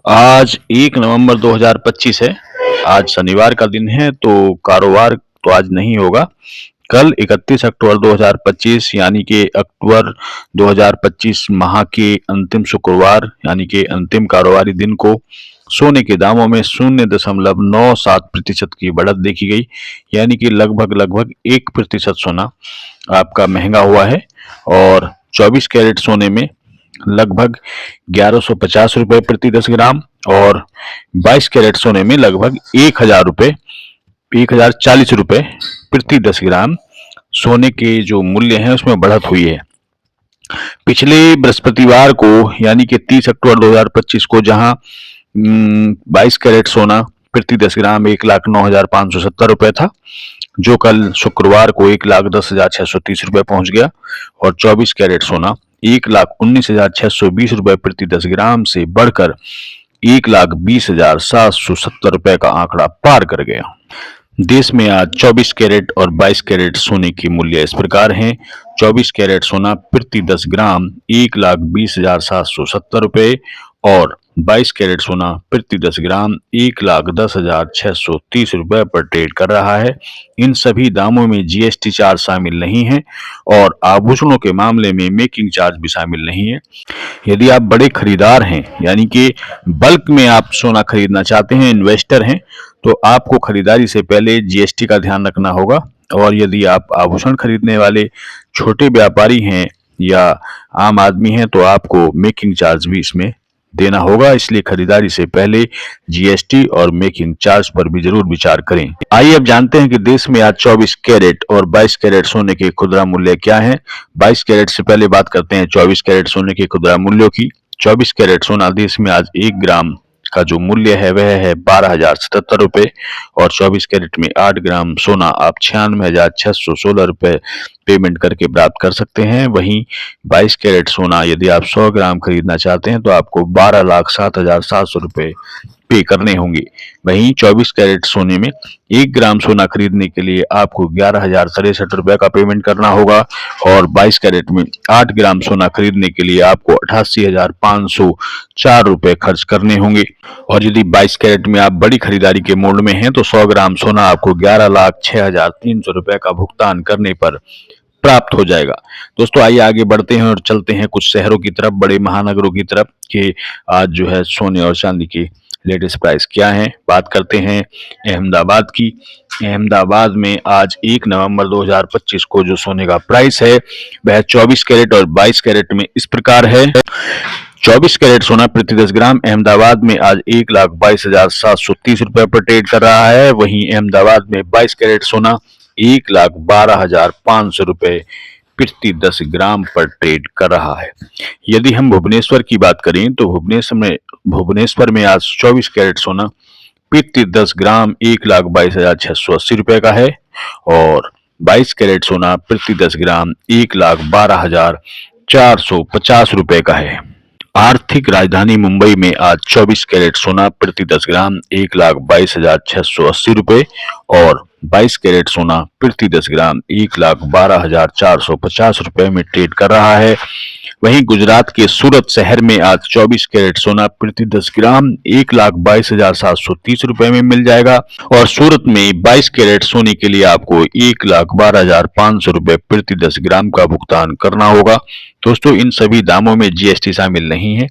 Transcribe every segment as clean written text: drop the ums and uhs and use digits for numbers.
आज 1 नवंबर 2025 है। आज शनिवार का दिन है तो कारोबार तो आज नहीं होगा। कल 31 अक्टूबर 2025 यानी कि अक्टूबर 2025 माह के अंतिम शुक्रवार यानी कि अंतिम कारोबारी दिन को सोने के दामों में 0.97% की बढ़त देखी गई। यानी कि लगभग 1% सोना आपका महंगा हुआ है और 24 कैरेट सोने में लगभग 1150 रुपए प्रति 10 ग्राम और 22 कैरेट सोने में लगभग 1040 रुपए प्रति 10 ग्राम सोने के जो मूल्य हैं उसमें बढ़त हुई है। पिछले बृहस्पतिवार को यानी कि 30 अक्टूबर 2025 को जहां 22 कैरेट सोना प्रति 10 ग्राम 1,09,570 रुपए था, जो कल शुक्रवार को 1,10,630 रुपए पहुंच गया और 24 कैरेट सोना 1,19,620 रुपए प्रति 10 ग्राम से बढ़कर 1,20,770 रुपए का आंकड़ा पार कर गया। देश में आज 24 कैरेट और 22 कैरेट सोने के मूल्य इस प्रकार हैं। 24 कैरेट सोना प्रति 10 ग्राम 1,20,770 रुपए और 22 कैरेट सोना प्रति 10 ग्राम 1,10,630 रुपए पर ट्रेड कर रहा है। इन सभी दामों में जीएसटी चार्ज शामिल नहीं है और आभूषणों के मामले में मेकिंग चार्ज भी शामिल नहीं है। यदि आप बड़े खरीदार हैं यानी कि बल्क में आप सोना खरीदना चाहते हैं, इन्वेस्टर हैं, तो आपको खरीदारी से पहले जीएसटी का ध्यान रखना होगा। और यदि आप आभूषण खरीदने वाले छोटे व्यापारी हैं या आम आदमी हैं तो आपको मेकिंग चार्ज भी इसमें देना होगा। इसलिए खरीदारी से पहले जीएसटी और मेकिंग चार्ज पर भी जरूर विचार करें। आइए अब जानते हैं कि देश में आज 24 कैरेट और 22 कैरेट सोने के खुदरा मूल्य क्या हैं। 22 कैरेट से पहले बात करते हैं 24 कैरेट सोने के खुदरा मूल्यों की। 24 कैरेट सोना देश में आज 1 ग्राम का जो मूल्य है वह है 12,077 रुपए और 24 कैरेट में 8 ग्राम सोना आप 96,616 रुपए पेमेंट करके प्राप्त कर सकते हैं। वहीं 22 कैरेट सोना यदि आप 100 ग्राम खरीदना चाहते हैं तो आपको 12,07,700 रुपए पे करने होंगे। वहीं 24 कैरेट सोने में 1 ग्राम सोना खरीदने के लिए आपको 11,063 रुपए का पेमेंट करना होगा और 22 कैरेट में 8 ग्राम सोना खरीदने के लिए आपको 88,504 रुपए खर्च करने होंगे। और यदि 22 कैरेट में आप बड़ी खरीदारी के मोड में हैं तो 100 ग्राम सोना आपको 11,06,300 रुपए का भुगतान करने पर प्राप्त हो जाएगा। दोस्तों आइए आगे बढ़ते हैं और चलते हैं कुछ शहरों की तरफ, बड़े महानगरों की तरफ कि आज जो है सोने और चांदी की लेटेस्ट प्राइस क्या है। बात करते हैं अहमदाबाद की। अहमदाबाद में आज 1 नवंबर 2025 को जो सोने का प्राइस है वह 24 कैरेट और 22 कैरेट में इस प्रकार है। 24 कैरेट सोना प्रति 10 ग्राम अहमदाबाद में आज 1,22,730 रुपए पर ट्रेड कर रहा है। वहीं अहमदाबाद में 22 कैरेट सोना 1,12,500 रुपए प्रति 10 ग्राम पर ट्रेड कर रहा है। यदि हम भुवनेश्वर की बात करें तो भुवनेश्वर में आज 24 कैरेट सोना प्रति 10 ग्राम 1,22,680 रुपए का है और 22 कैरेट सोना प्रति 10 ग्राम 1,12,450 रुपए का है। आर्थिक राजधानी मुंबई में आज 24 कैरेट सोना प्रति 10 ग्राम 1,22,680 रुपए और 22 कैरेट सोना प्रति 10 ग्राम 1,12,450 रुपए में ट्रेड कर रहा है। वहीं गुजरात के सूरत शहर में आज 24 कैरेट सोना प्रति 10 ग्राम 1,22,730 रुपए में मिल जाएगा और सूरत में 22 कैरेट सोने के लिए आपको 1,12,500 रुपए प्रति 10 ग्राम का भुगतान करना होगा। दोस्तों इन सभी दामों में जीएसटी शामिल नहीं है।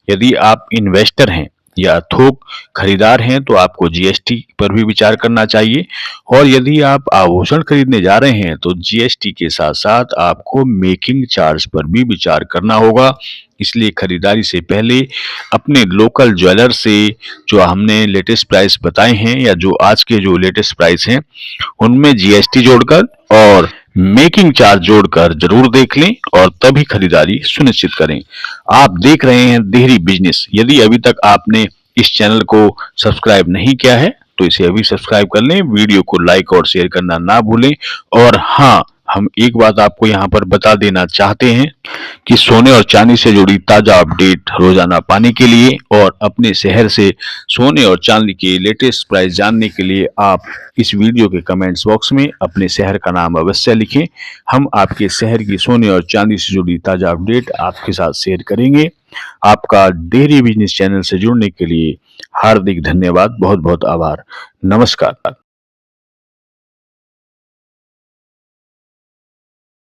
यदि आप इन्वेस्टर हैं या थोक खरीदार हैं तो आपको जीएसटी पर भी विचार करना चाहिए और यदि आप आभूषण खरीदने जा रहे हैं तो जीएसटी के साथ साथ आपको मेकिंग चार्ज पर भी विचार करना होगा। इसलिए खरीदारी से पहले अपने लोकल ज्वेलर से जो हमने लेटेस्ट प्राइस बताए हैं या जो आज के जो लेटेस्ट प्राइस हैं उनमें जीएसटी जोड़कर और मेकिंग चार्ज जोड़कर जरूर देख लें और तभी खरीदारी सुनिश्चित करें। आप देख रहे हैं देहरी बिजनेस। यदि अभी तक आपने इस चैनल को सब्सक्राइब नहीं किया है तो इसे अभी सब्सक्राइब कर लें, वीडियो को लाइक और शेयर करना ना भूलें और हाँ, हम एक बात आपको यहाँ पर बता देना चाहते हैं कि सोने और चांदी से जुड़ी ताज़ा अपडेट रोजाना पाने के लिए और अपने शहर से सोने और चांदी के लेटेस्ट प्राइस जानने के लिए आप इस वीडियो के कमेंट्स बॉक्स में अपने शहर का नाम अवश्य लिखें। हम आपके शहर की सोने और चांदी से जुड़ी ताज़ा अपडेट आपके साथ शेयर करेंगे। आपका डेयरी बिजनेस चैनल से जुड़ने के लिए हार्दिक धन्यवाद, बहुत बहुत आभार। नमस्कार।